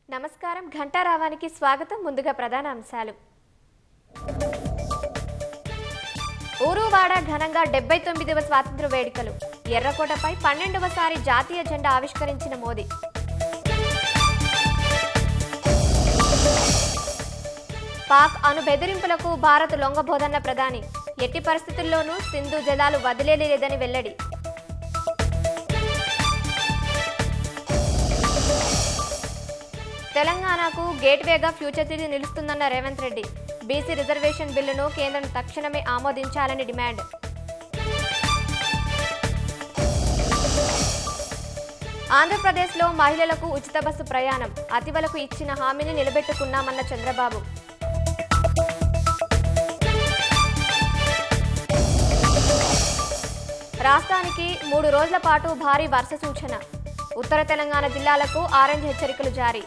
నమస్కారం. ఘంటారావానికి స్వాగతం. ముందుగా ప్రధాన అంశాలు. ఊరువాడ ఘనంగా 79వ స్వాతంత్ర్య వేడుకలు. ఎర్రకోటపై 12వసారి జాతీయ జెండా ఆవిష్కరించిన మోదీ. పాక్ అణు బెదిరింపులకు భారత్ లొంగబోదన్న ప్రధాని. ఎట్టి పరిస్థితుల్లోనూ సింధు జలాలు వదిలేలేదని వెల్లడి. తెలంగాణకు గేట్వేగా ఫ్యూచర్ సిటీ నిలుస్తుందన్న రేవంత్ రెడ్డి. బీసీ రిజర్వేషన్ బిల్లును కేంద్రం తక్షణమే ఆమోదించాలని డిమాండ్. ఆంధ్రప్రదేశ్లో మహిళలకు ఉచిత బస్సు ప్రయాణం. అతివలకు ఇచ్చిన హామీని నిలబెట్టుకున్నామన్న చంద్రబాబు. రాష్ట్రానికి 3 రోజుల పాటు భారీ వర్ష సూచన. ఉత్తర తెలంగాణ జిల్లాలకు ఆరెంజ్ హెచ్చరికలు జారీ.